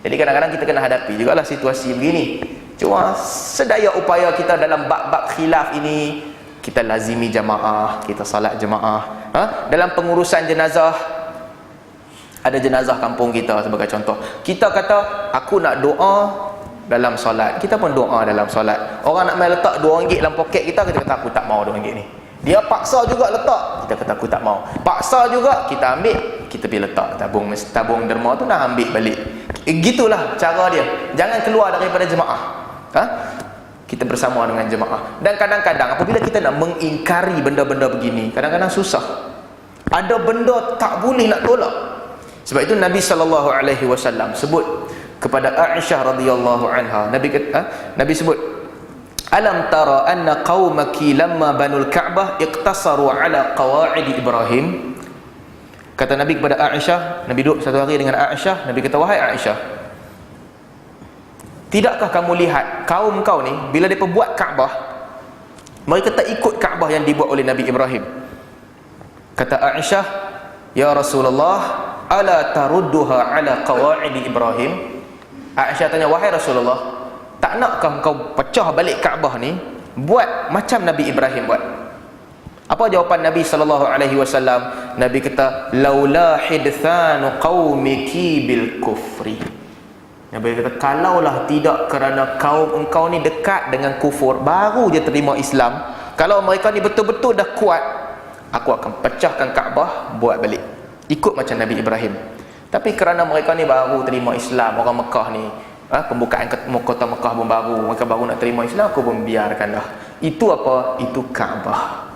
Jadi kadang-kadang kita kena hadapi jugalah situasi begini. Cuma sedaya upaya kita dalam bab-bab khilaf ini, kita lazimi jamaah, kita salat jamaah. Dalam pengurusan jenazah, ada jenazah kampung kita sebagai contoh, kita kata aku nak doa dalam solat, kita pun doa dalam solat. Orang nak main letak RM2 dalam poket kita, kita kata aku tak mau RM2 ni. Dia paksa juga letak, kita kata aku tak mau. Paksa juga, kita ambil, kita pergi letak tabung derma tu, dah ambil balik. Gitulah cara dia. Jangan keluar daripada jemaah. Kita bersama dengan jemaah. Dan kadang-kadang apabila kita nak mengingkari benda-benda begini, kadang-kadang susah. Ada benda tak boleh nak tolak. Sebab itu Nabi SAW sebut kepada Aisyah radhiyallahu anha, Nabi sebut, alam tara anna qaumaki lamma banul Ka'bah iqtasaru ala qawa'id Ibrahim. Kata Nabi kepada Aisyah, Nabi duduk satu hari dengan Aisyah, Nabi kata, wahai Aisyah, tidakkah kamu lihat kaum kau ni bila mereka buat Kaabah, mereka tak ikut Kaabah yang dibuat oleh Nabi Ibrahim. Kata Aisyah, ya Rasulullah, ala tarudduha ala qawa'id Ibrahim. Aisyah tanya, wahai Rasulullah, tak nakkah kau pecah balik Kaabah ni, buat macam Nabi Ibrahim buat? Apa jawapan Nabi SAW? Nabi kata, laula hidthanu qaumiki bil kufri. Nabi kata, kalaulah tidak kerana kaum engkau ni dekat dengan kufur, baru je terima Islam, kalau mereka ni betul-betul dah kuat, aku akan pecahkan Kaabah, buat balik, ikut macam Nabi Ibrahim. Tapi kerana mereka ni baru terima Islam, orang Mekah ni, pembukaan kota Mekah pun baru, mereka baru nak terima Islam, aku pun biarkan dah. Itu apa? Itu Kaabah.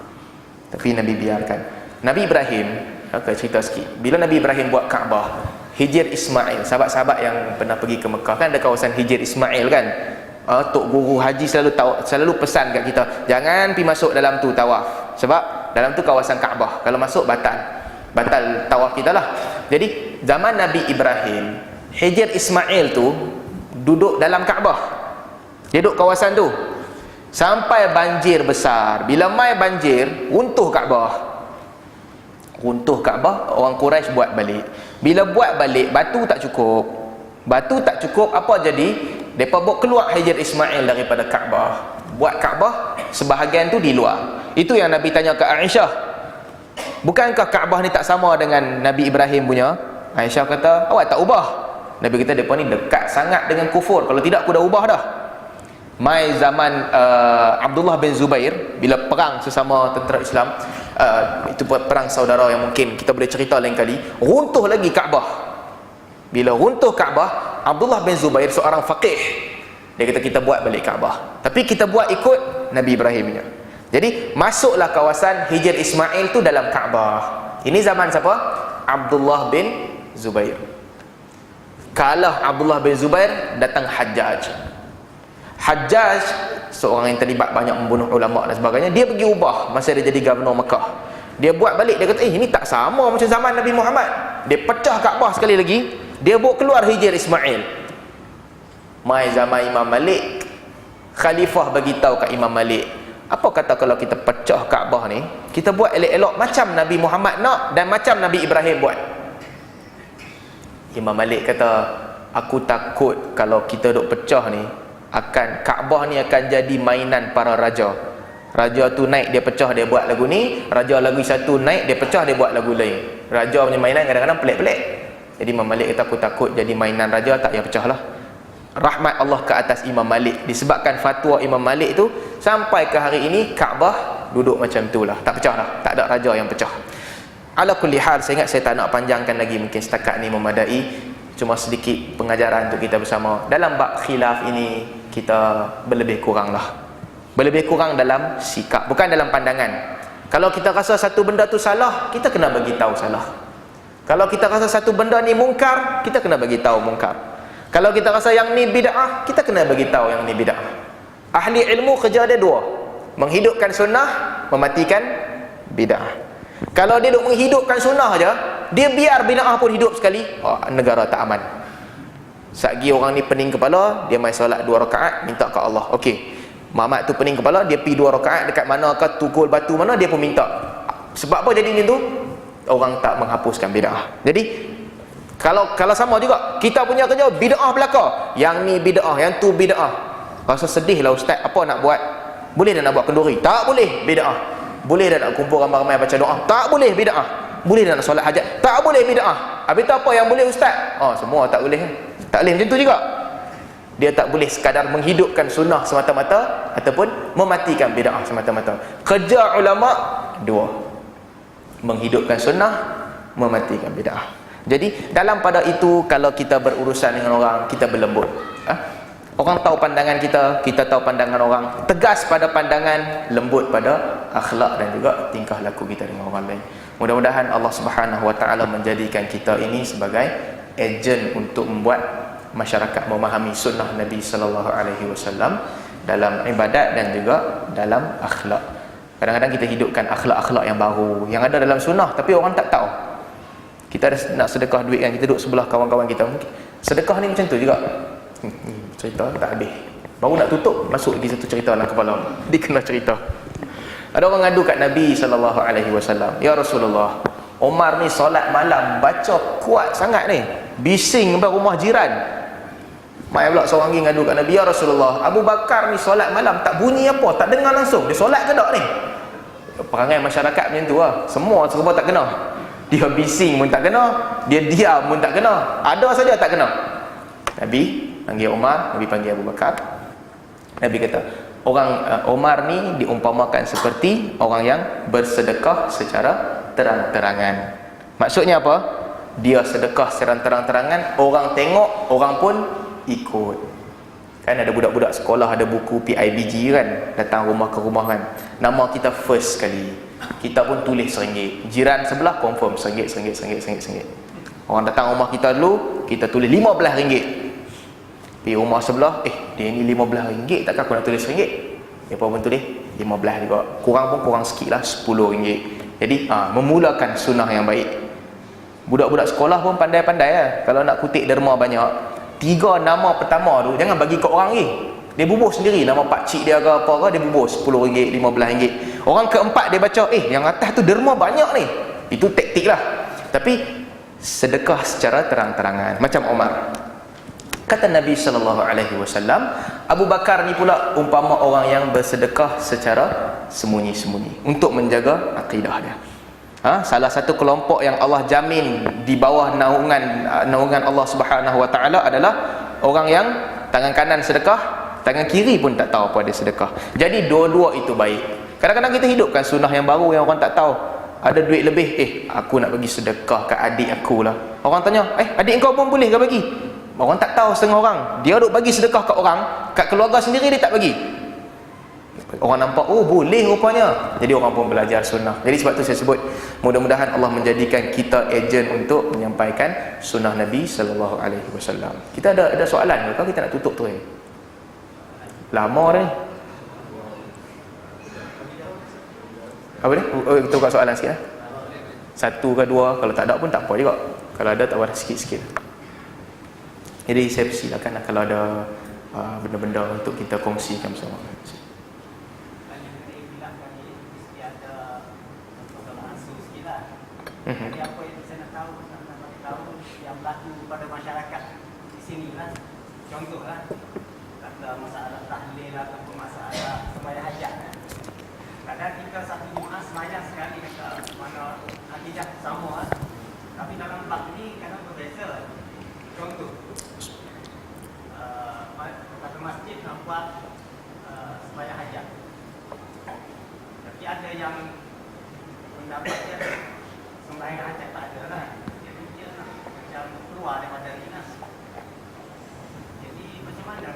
Tapi Nabi biarkan. Nabi Ibrahim, cerita sikit, bila Nabi Ibrahim buat Kaabah, Hijir Ismail, sahabat-sahabat yang pernah pergi ke Mekah, kan ada kawasan Hijir Ismail kan, Tok Guru Haji selalu pesan kat kita, jangan pergi masuk dalam tu tawaf, sebab dalam tu kawasan Kaabah, kalau masuk batal tawaf kita lah. Jadi zaman Nabi Ibrahim, Hijir Ismail tu duduk dalam Kaabah, dia duduk kawasan tu sampai banjir besar. Bila mai banjir, runtuh Kaabah. Orang Quraisy buat balik. Bila buat balik, batu tak cukup, apa jadi? Mereka bawa keluar Hijir Ismail daripada Kaabah, buat Kaabah sebahagian tu di luar. Itu yang Nabi tanya ke Aisyah, bukankah Kaabah ni tak sama dengan Nabi Ibrahim punya? Aisyah kata, awak tak ubah. Nabi kata, mereka ni dekat sangat dengan kufur, kalau tidak aku dah ubah dah. Mai zaman Abdullah bin Zubair, bila perang sesama tentera Islam, itu perang saudara yang mungkin kita boleh cerita lain kali, runtuh lagi Kaabah. Bila runtuh Kaabah, Abdullah bin Zubair seorang faqih, dia kata kita buat balik Kaabah, tapi kita buat ikut Nabi Ibrahimnya. Jadi masuklah kawasan Hijir Ismail tu dalam Kaabah. Ini zaman siapa? Abdullah bin Zubair. Kalah Abdullah bin Zubair, datang Hajjaj. Hajjaj seorang yang terlibat banyak membunuh ulama dan sebagainya, dia pergi ubah masa dia jadi gubernur Mekah. Dia buat balik, dia kata, ini tak sama macam zaman Nabi Muhammad. Dia pecah Kaabah sekali lagi, dia bawa keluar Hijir Ismail. Mai zaman Imam Malik, khalifah bagi tahu kat Imam Malik, apa kata kalau kita pecah Kaabah ni, kita buat elok-elok macam Nabi Muhammad nak dan macam Nabi Ibrahim buat. Imam Malik kata, aku takut kalau kita duk pecah ni, Kaabah ni akan jadi mainan para raja. Raja tu naik, dia pecah, dia buat lagu ni. Raja lagi satu naik, dia pecah, dia buat lagu lain. Raja punya mainan kadang-kadang pelik-pelik. Jadi Imam Malik kata, aku takut jadi mainan raja, tak payah pecah lah. Rahmat Allah ke atas Imam Malik, disebabkan fatwa Imam Malik tu, sampai ke hari ini Kaabah duduk macam tu lah, tak pecah lah, tak ada raja yang pecah. Ala kulli hal, saya ingat saya tak nak panjangkan lagi, mungkin setakat ni memadai. Cuma sedikit pengajaran untuk kita bersama. Dalam bab khilaf ini, kita berlebih kurang dalam sikap, bukan dalam pandangan. Kalau kita rasa satu benda tu salah, kita kena bagi tahu salah. Kalau kita rasa satu benda ni mungkar, kita kena bagi tahu mungkar. Kalau kita rasa yang ni bid'ah, kita kena bagi tahu yang ni bid'ah. Ahli ilmu kerja dia dua, menghidupkan sunnah, mematikan bid'ah. Kalau dia duk menghidupkan sunnah aja, dia biar bid'ah pun hidup sekali, negara tak aman. Satgi orang ni pening kepala, dia main solat 2 rakaat, minta ke Allah. Okey, Muhammad tu pening kepala, dia pergi 2 rakaat dekat mana ke tukul batu mana, dia pun minta. Sebab apa jadi macam tu? Orang tak menghapuskan bid'ah. Jadi Kalau sama juga, kita punya kerja bid'ah belaka, yang ni bid'ah, yang tu bid'ah, rasa sedih lah ustaz. Apa nak buat? Boleh dah nak buat kenduri? Tak boleh, bid'ah. Boleh dah nak kumpul ramai-ramai baca doa? Tak boleh, bid'ah. Boleh dah nak solat hajat? Tak boleh, bid'ah. Habis tu apa yang boleh ustaz? Semua tak boleh. Tak boleh macam tu juga. Dia tak boleh sekadar menghidupkan sunnah semata-mata ataupun mematikan bid'ah semata-mata. Kerja ulama dua, menghidupkan sunnah, mematikan bid'ah. Jadi dalam pada itu, kalau kita berurusan dengan orang, kita berlembut. Orang tahu pandangan kita, kita tahu pandangan orang. Tegas pada pandangan, lembut pada akhlak dan juga tingkah laku kita dengan orang lain. Mudah-mudahan Allah Subhanahu Wa Taala menjadikan kita ini sebagai ejen untuk membuat masyarakat memahami sunnah Nabi Sallallahu Alaihi Wasallam dalam ibadat dan juga dalam akhlak. Kadang-kadang kita hidupkan akhlak-akhlak yang baru yang ada dalam sunnah, tapi orang tak tahu. Kita ada nak sedekah duit kan, kita duduk sebelah kawan-kawan kita, sedekah ni macam tu juga. Cerita tak habis, baru nak tutup, masuk lagi satu cerita dalam kepala dia, kena cerita. Ada orang ngadu kat Nabi SAW, ya Rasulullah, Umar ni solat malam baca kuat sangat ni, bising sampai rumah jiran. Mai pula seorang lagi ngadu kat Nabi, ya Rasulullah, Abu Bakar ni solat malam tak bunyi apa, tak dengar langsung, dia solat ke tak ni? Perangai masyarakat macam tu lah, semua serba tak kena. Dia bising pun tak kena, dia diam pun tak kena, ada saja tak kena. Nabi panggil Umar, Nabi panggil Abu Bakar. Nabi kata, Umar ni diumpamakan seperti orang yang bersedekah secara terang-terangan. Maksudnya apa? Dia sedekah secara terang-terangan, orang tengok, orang pun ikut. Kan ada budak-budak sekolah ada buku PIBG kan, datang rumah ke rumah kan, nama kita first sekali, kita pun tulis RM1, jiran sebelah confirm RM1. Orang datang rumah kita dulu, kita tulis RM15. Pergi rumah sebelah, dia ni RM15, takkan aku nak tulis RM1? Dia pun tulis RM15 juga, kurang pun kurang sikit lah, RM10. Jadi memulakan sunnah yang baik. Budak-budak sekolah pun pandai-pandai lah. Kalau nak kutip derma banyak, 3 nama pertama tu jangan bagi kat orang ni, dia bubuh sendiri nama pakcik dia ke apa ke, dia bubuh RM10, RM15. Orang keempat dia baca, yang atas tu derma banyak ni, itu taktik lah. Tapi sedekah secara terang-terangan macam Umar. Kata Nabi SAW, Abu Bakar ni pula umpama orang yang bersedekah secara sembunyi-sembunyi untuk menjaga akidah dia. Salah satu kelompok yang Allah jamin di bawah naungan Allah Subhanahu Wa Taala adalah orang yang tangan kanan sedekah, tangan kiri pun tak tahu apa dia sedekah. Jadi dua-dua itu baik. Kadang-kadang kita hidupkan sunnah yang baru yang orang tak tahu. Ada duit lebih, aku nak bagi sedekah kat adik aku lah. Orang tanya, adik kau pun boleh ke bagi? Orang tak tahu setengah orang, dia duk bagi sedekah kat orang, kat keluarga sendiri dia tak bagi. Orang nampak, boleh rupanya. Jadi orang pun belajar sunnah. Jadi sebab tu saya sebut, mudah-mudahan Allah menjadikan kita ejen untuk menyampaikan sunnah Nabi SAW. Kita ada soalan ke? Kalau kita nak tutup tu lama dah ni. Apa ni? Kita buka soalan sikit lah. 1 ke 2, kalau tak ada pun tak apa juga. Kalau ada tak apa, sikit-sikit. Jadi saya persilakan lah kalau ada benda-benda untuk kita kongsikan bersama. Jadi apa yang saya nak tahu yang berlaku pada masyarakat di sini lah. Contoh lah, kata masalah tahlil ataupun masalah sembahyang hajat. Kadang kita satu jemaah sembahyang sekali kata mana akidah sama lah. Tapi dalam bab ni kadang berbeza. Contoh, kata masjid nak buat sembahyang hajat. Tapi ada yang mendapatkan sembahyang hajat tak ada lah. Jadi dia nak macam keluar daripada dinas. Jadi macam mana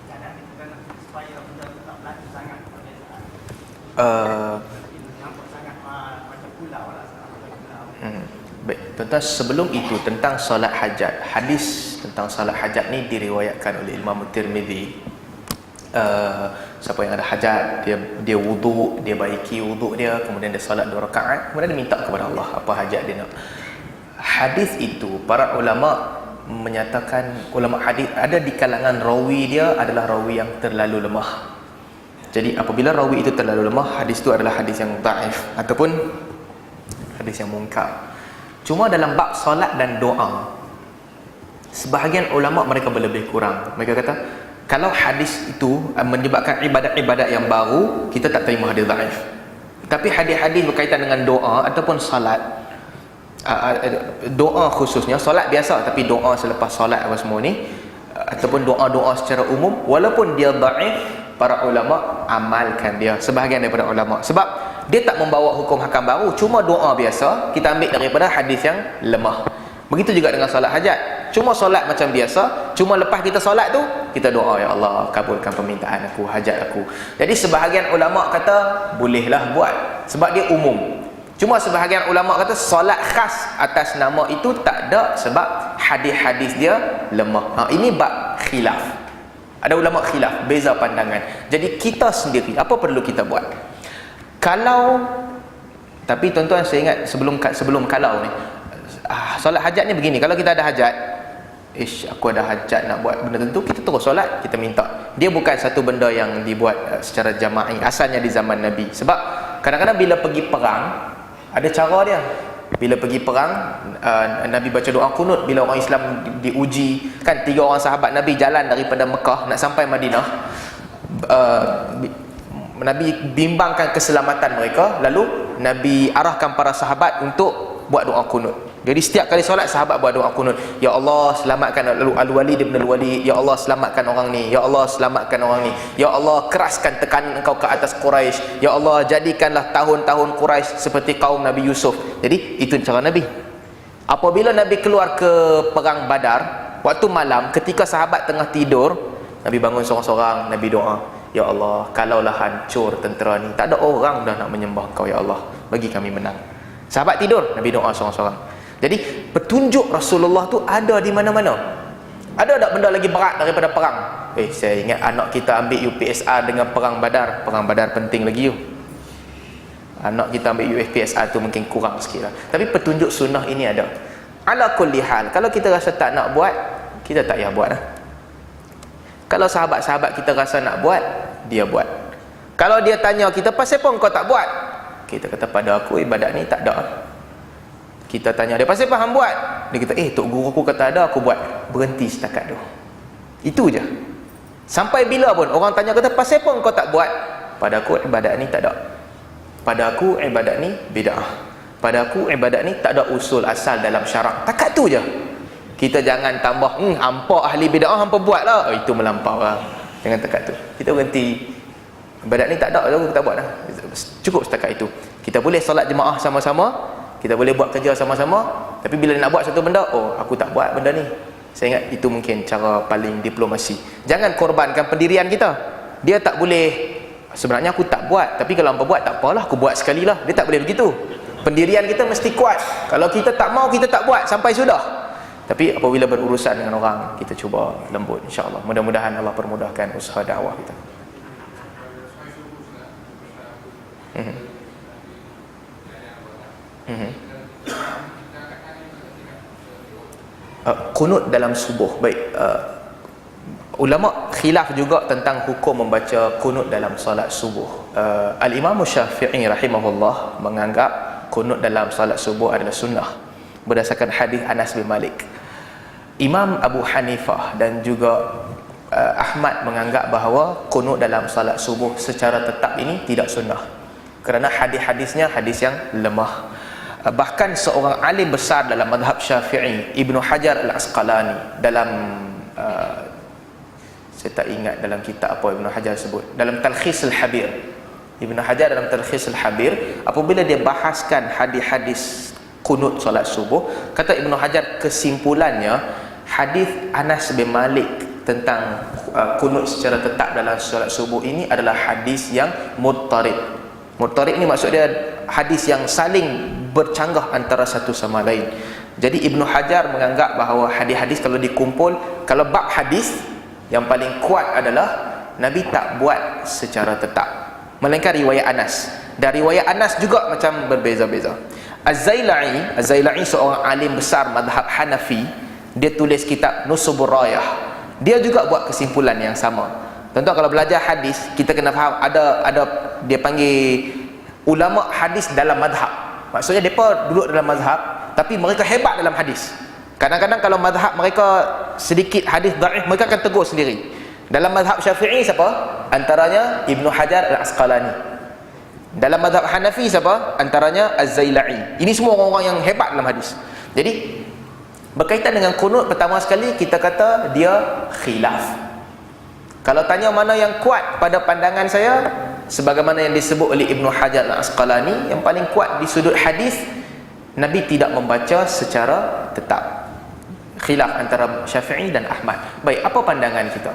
kadang kita kena supaya benda tu tak berlaku sangat perbezaan. Nampak sangat macam pulau lah, macam pulau. Baik, tuan-tuan, sebelum itu tentang solat hajat, hadis tentang solat hajat ni diriwayatkan oleh Imam Tirmizi. Siapa yang ada hajat, dia wuduk, dia baiki wuduk dia, kemudian dia solat 2 rakaat, kemudian dia minta kepada Allah apa hajat dia nak. Hadis itu para ulama menyatakan, ulama hadis ada di kalangan rawi dia adalah rawi yang terlalu lemah. Jadi apabila rawi itu terlalu lemah, hadis itu adalah hadis yang dhaif ataupun hadis yang munkar. Cuma dalam bab solat dan doa, Sebahagian ulama mereka berlebih kurang. Mereka kata kalau hadis itu menyebabkan ibadat-ibadat yang baru, kita tak terima hadis dhaif. Tapi hadis-hadis berkaitan dengan doa ataupun salat, doa khususnya, solat biasa tapi doa selepas solat apa semua ni, ataupun doa-doa secara umum, walaupun dia dhaif, para ulama amalkan dia, sebahagian daripada ulama, sebab dia tak membawa hukum hakam baru, cuma doa biasa, kita ambil daripada hadis yang lemah. Begitu juga dengan solat hajat, cuma solat macam biasa, cuma lepas kita solat tu kita doa, ya Allah kabulkan permintaan aku, hajat aku. Jadi sebahagian ulama kata bolehlah buat sebab dia umum. Cuma sebahagian ulama kata solat khas atas nama itu tak ada sebab hadis-hadis dia lemah. Ini bab khilaf. Ada ulama khilaf, beza pandangan. Jadi kita sendiri apa perlu kita buat? Kalau, tapi tuan-tuan saya ingat sebelum kalau ni, solat hajat ni begini, kalau kita ada hajat, aku ada hajat nak buat benda tentu, kita terus solat, kita minta. Dia bukan satu benda yang dibuat secara jama'i, asalnya di zaman Nabi. Sebab kadang-kadang bila pergi perang, ada cara dia. Bila pergi perang, Nabi baca doa kunut. Bila orang Islam diuji, kan 3 orang sahabat Nabi jalan daripada Mekah nak sampai Madinah, Nabi bimbangkan keselamatan mereka, lalu Nabi arahkan para sahabat untuk buat doa kunut. Jadi setiap kali solat sahabat buat doa kunut. Ya Allah selamatkan Al-Walid ibn Al-Walid. Ya Allah selamatkan orang ni. Ya Allah selamatkan orang ni. Ya Allah keraskan tekanan engkau ke atas Quraisy. Ya Allah jadikanlah tahun-tahun Quraisy seperti kaum Nabi Yusuf. Jadi itu cara Nabi. Apabila Nabi keluar ke perang Badar, waktu malam ketika sahabat tengah tidur, Nabi bangun seorang-seorang, Nabi doa, ya Allah kalaulah hancur tentera ni, tak ada orang dah nak menyembah engkau, ya Allah bagi kami menang. Sahabat tidur, Nabi doa seorang-seorang. Jadi petunjuk Rasulullah tu ada di mana-mana. Ada tak benda lagi berat daripada perang? Saya ingat anak kita ambil UPSR dengan perang Badar. Perang Badar penting lagi you. Anak kita ambil UPSR tu mungkin kurang sikit lah. Tapi petunjuk sunnah ini ada. Ala kulli hal, kalau kita rasa tak nak buat, kita tak payah buat lah. Kalau sahabat-sahabat kita rasa nak buat, dia buat. Kalau dia tanya kita, pasal apa kau tak buat? Kita kata, pada aku ibadat ni tak ada. Kita tanya dia, pasal apa hang buat? Dia kata, tok guru aku kata ada, aku buat. Berhenti setakat tu. Itu je. Sampai bila pun orang tanya kata, pasal apa kau tak buat? Pada aku ibadat ni tak ada. Pada aku ibadat ni bid'ah. Pada aku ibadat ni tak ada usul asal dalam syarak. Takat tu je. Kita jangan tambah, hampa ahli bid'ah hampa buat lah. Itu melampau lah. Jangan takat tu. Kita berhenti. Ibadat ni tak ada, aku tak buat dah. Cukup setakat itu. Kita boleh solat jemaah sama-sama, kita boleh buat kerja sama-sama, tapi bila nak buat satu benda, aku tak buat benda ni. Saya ingat itu mungkin cara paling diplomasi. Jangan korbankan pendirian kita. Dia tak boleh, sebenarnya aku tak buat, tapi kalau hampa buat tak apalah, aku buat sekali lah. Dia tak boleh begitu. Pendirian kita mesti kuat. Kalau kita tak mau, kita tak buat sampai sudah. Tapi apabila berurusan dengan orang, kita cuba lembut, insya-Allah. Mudah-mudahan Allah permudahkan usaha dakwah kita. Qunut dalam subuh. Baik, ulama khilaf juga tentang hukum membaca qunut dalam salat subuh. Al-Imam Syafi'i rahimahullah menganggap qunut dalam salat subuh adalah sunnah berdasarkan hadis Anas bin Malik. Imam Abu Hanifah dan juga Ahmad menganggap bahawa qunut dalam salat subuh secara tetap ini tidak sunnah, kerana hadis-hadisnya hadis yang lemah. Bahkan seorang alim besar dalam mazhab Syafi'i, Ibnu Hajar Al-Asqalani, dalam saya tak ingat dalam kitab apa Ibnu Hajar sebut, dalam Talkhis Al-Habir, Ibnu Hajar dalam Talkhis Al-Habir, apabila dia bahaskan hadis-hadis qunut solat subuh, kata Ibnu Hajar kesimpulannya, hadis Anas bin Malik tentang qunut secara tetap dalam solat subuh ini adalah hadis yang mudtarib. Mudtarib ni maksud dia hadis yang saling bercanggah antara satu sama lain. Jadi Ibnu Hajar menganggap bahawa hadis-hadis kalau dikumpul, kalau bab hadis yang paling kuat adalah Nabi tak buat secara tetap, melainkan riwayat Anas. Dan riwayat Anas juga macam berbeza-beza. Az-Zailai seorang alim besar mazhab Hanafi, dia tulis kitab Nusubur Rayah. Dia juga buat kesimpulan yang sama. Tentu kalau belajar hadis, kita kena faham ada dia panggil ulama hadis dalam mazhab. Maksudnya mereka duduk dalam mazhab, tapi mereka hebat dalam hadis. Kadang-kadang kalau mazhab mereka sedikit hadis dhaif, mereka akan tegur sendiri. Dalam mazhab Syafi'i siapa? Antaranya Ibnu Hajar Al-Asqalani. Dalam mazhab Hanafi siapa? Antaranya Az-Zailai. Ini semua orang-orang yang hebat dalam hadis. Jadi berkaitan dengan kunut, pertama sekali kita kata dia khilaf. Kalau tanya mana yang kuat pada pandangan saya, sebagaimana yang disebut oleh Ibnu Hajar Al-Asqalani, yang paling kuat di sudut hadis, Nabi tidak membaca secara tetap. Khilaf antara Syafi'i dan Ahmad. Baik, apa pandangan kita?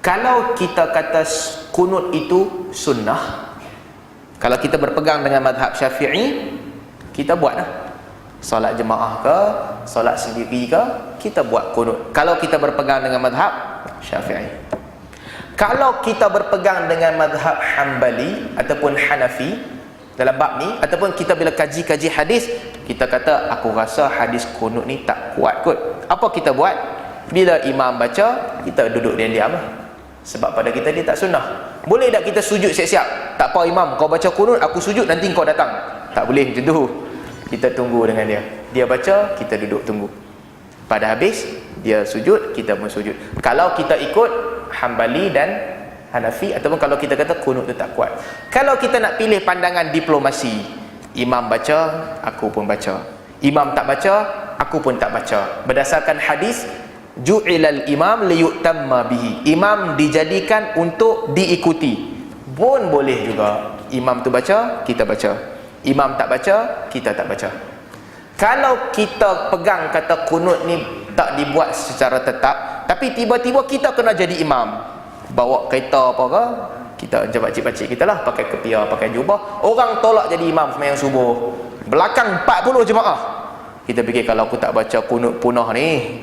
Kalau kita kata kunut itu sunnah, kalau kita berpegang dengan mazhab Syafi'i, kita buatlah. Solat jemaah ke, solat sendiri ke, kita buat kunut. Kalau kita berpegang dengan mazhab Syafi'i. Kalau kita berpegang dengan mazhab Hanbali ataupun Hanafi dalam bab ni, ataupun kita bila kaji-kaji hadis, kita kata aku rasa hadis kunut ni tak kuat kot. Apa kita buat? Bila imam baca, kita duduk diam-diam lah. Sebab pada kita dia tak sunnah. Boleh tak kita sujud siap-siap? Tak apa imam, kau baca kunut, aku sujud, nanti kau datang. Tak boleh macam tu. Kita tunggu dengan dia. Dia baca, kita duduk tunggu. Pada habis, dia sujud, kita pun sujud. Kalau kita ikut Hanbali dan Hanafi, ataupun kalau kita kata kunut tu tak kuat. Kalau kita nak pilih pandangan diplomasi, imam baca, aku pun baca. Imam tak baca, aku pun tak baca. Berdasarkan hadis, ju'ilal imam liyutamma bihi. Imam dijadikan untuk diikuti. Pun boleh juga. Imam tu baca, kita baca. Imam tak baca, kita tak baca. Kalau kita pegang kata kunut ni tak dibuat secara tetap, tapi tiba-tiba kita kena jadi imam, bawa kereta apa ke, kita macam pakcik-pakcik kita lah, pakai kepiah, pakai jubah, orang tolak jadi imam sembahyang subuh, belakang 40 jemaah. Kita fikir kalau aku tak baca kunut punah ni,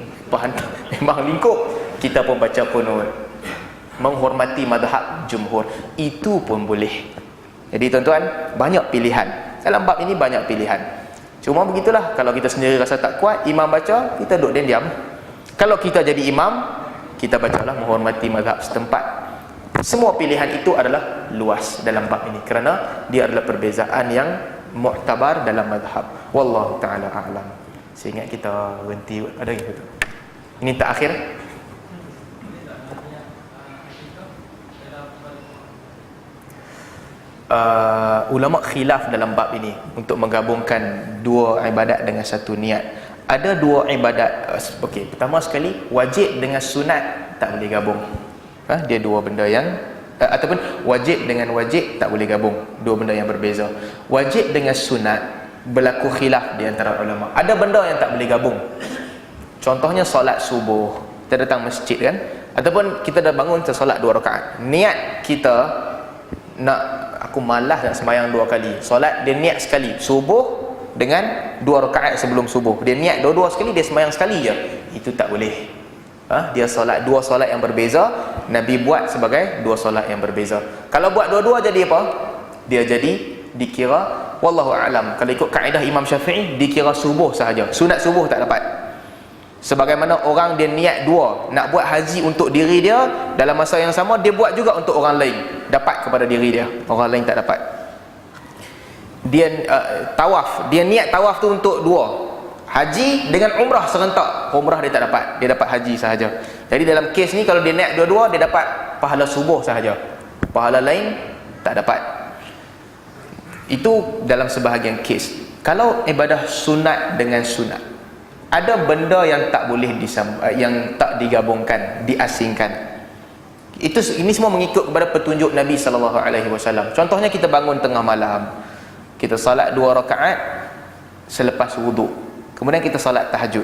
memang lingkup. Kita pun baca kunut, menghormati mazhab jumhur, itu pun boleh. Jadi tuan-tuan, banyak pilihan. Dalam bab ini banyak pilihan. Cuma begitulah, kalau kita sendiri rasa tak kuat, imam baca, kita duduk diam. Kalau kita jadi imam, kita bacalah menghormati mazhab setempat. Semua pilihan itu adalah luas dalam bab ini, kerana dia adalah perbezaan yang mu'tabar dalam mazhab. Wallahu ta'ala a'lam. Saya ingat kita berhenti ada yang betul. Ini tak akhir. Ulama khilaf dalam bab ini untuk menggabungkan dua ibadat dengan satu niat. Ada dua ibadat. Okey, pertama sekali, wajib dengan sunat tak boleh gabung. Dia dua benda yang ataupun wajib dengan wajib tak boleh gabung. Dua benda yang berbeza. Wajib dengan sunat berlaku khilaf di antara ulama. Ada benda yang tak boleh gabung. Contohnya solat subuh. Kita datang masjid kan, ataupun kita dah bangun solat 2 rakaat. Niat kita nak, aku malas nak sembahyang 2 kali. Solat dia niat sekali, subuh dengan 2 rakaat sebelum subuh. Dia niat dua-dua sekali, dia sembahyang sekali je. Itu tak boleh. Dia solat 2 solat yang berbeza. Nabi buat sebagai 2 solat yang berbeza. Kalau buat dua-dua jadi apa? Dia jadi dikira, wallahu a'lam, kalau ikut kaedah Imam Syafi'i, dikira subuh sahaja. Sunat subuh tak dapat. Sebagaimana orang dia niat 2, nak buat haji untuk diri dia, dalam masa yang sama dia buat juga untuk orang lain, dapat kepada diri dia, orang lain tak dapat. Dia tawaf, dia niat tawaf tu untuk 2, haji dengan umrah serentak. Umrah dia tak dapat, dia dapat haji sahaja. Jadi dalam kes ni, kalau dia niat dua-dua, dia dapat pahala subuh sahaja, pahala lain tak dapat. Itu dalam sebahagian kes. Kalau ibadah sunat dengan sunat, ada benda yang tak boleh yang tak digabungkan, diasingkan. Ini semua mengikut kepada petunjuk Nabi SAW. Contohnya, kita bangun tengah malam, kita salat 2 rakaat selepas wuduk, kemudian kita salat tahajud.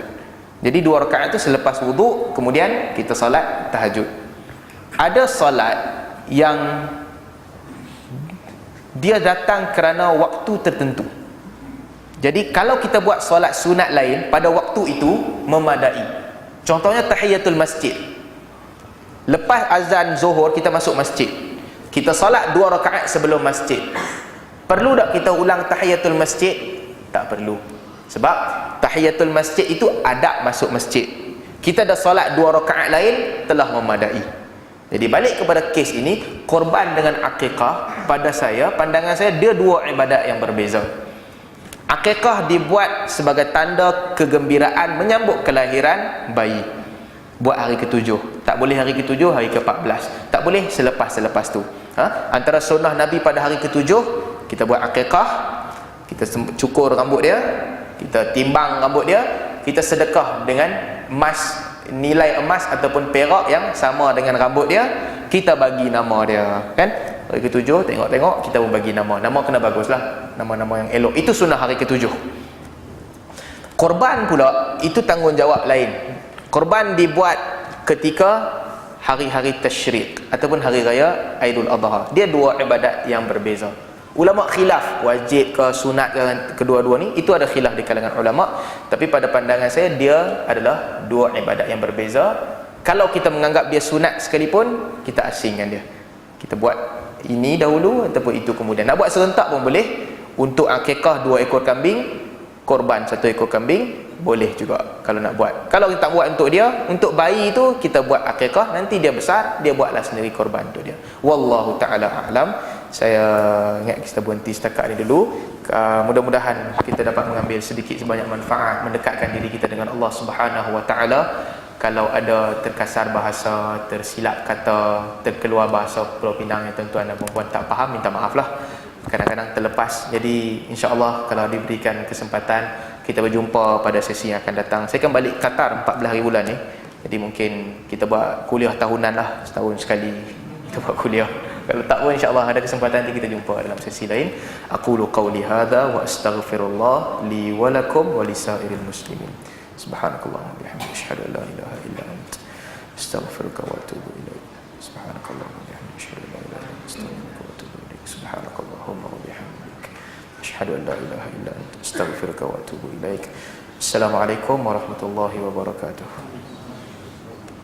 Jadi 2 rakaat itu selepas wuduk, kemudian kita salat tahajud. Ada salat yang dia datang kerana waktu tertentu. Jadi kalau kita buat solat sunat lain pada waktu itu, memadai. Contohnya tahiyatul masjid. Lepas azan zuhur kita masuk masjid, kita solat 2 rakaat sebelum masjid. Perlu tak kita ulang tahiyatul masjid? Tak perlu. Sebab tahiyatul masjid itu adab masuk masjid. Kita dah solat 2 rakaat lain, telah memadai. Jadi balik kepada kes ini, korban dengan akikah, pada saya, pandangan saya, dia 2 ibadat yang berbeza. Akikah dibuat sebagai tanda kegembiraan menyambut kelahiran bayi. Buat hari ke-7. Tak boleh hari ke-7, hari ke-14. Tak boleh selepas tu. Antara sunnah Nabi pada hari ke-7, kita buat akikah, kita cukur rambut dia, kita timbang rambut dia, kita sedekah dengan emas, nilai emas ataupun perak yang sama dengan rambut dia, kita bagi nama dia, kan? Hari ke-7 tengok-tengok, kita pun bagi nama. Nama kena baguslah, nama-nama yang elok. Itu sunnah hari ke-7. Korban pula itu tanggungjawab lain. Korban dibuat ketika hari-hari tasyrik ataupun hari raya Aidul Adha. Dia dua ibadat yang berbeza. Ulama khilaf wajib ke sunat ke kedua-dua ni, itu ada khilaf di kalangan ulama, tapi pada pandangan saya dia adalah dua ibadat yang berbeza. Kalau kita menganggap dia sunat sekalipun, kita asingkan dia. Kita buat ini dahulu ataupun itu kemudian. Nak buat serentak pun boleh. Untuk akikah 2 ekor kambing, korban 1 ekor kambing, boleh juga kalau nak buat. Kalau kita tak buat untuk dia, untuk bayi itu kita buat akikah, nanti dia besar, dia buatlah sendiri korban untuk dia. Wallahu ta'ala a'lam. Saya ingat kita berhenti setakat ini dulu. Mudah-mudahan kita dapat mengambil sedikit sebanyak manfaat, mendekatkan diri kita dengan Allah Subhanahu wa ta'ala. Kalau ada terkasar bahasa, tersilap kata, terkeluar bahasa Pulau Pinang yang tuan-tuan dan puan-puan tak faham, minta maaf lah. Kadang-kadang terlepas. Jadi insya-Allah kalau diberikan kesempatan, kita berjumpa pada sesi yang akan datang. Saya akan balik Qatar 14 hari bulan ni. Jadi mungkin kita buat kuliah tahunan lah, setahun sekali kita buat kuliah. Kalau tak pun insya-Allah ada kesempatan nanti kita jumpa dalam sesi lain. Aqulu qawli hadza wa astaghfirullah li wa lakum wa lisairil muslimin. Subhanakallahumma wa bihamdika asyhadu an la ilaha illa anta astaghfiruka wa atubu ilaik. Subhanakallahumma wa bihamdika asyhadu an la ilaha illa anta astaghfiruka wa atubu ilaik. Subhanakallahumma wa bihamdika asyhadu an la ilaha illa anta astaghfiruka wa atubu ilaik. Assalamualaikum warahmatullahi wabarakatuh.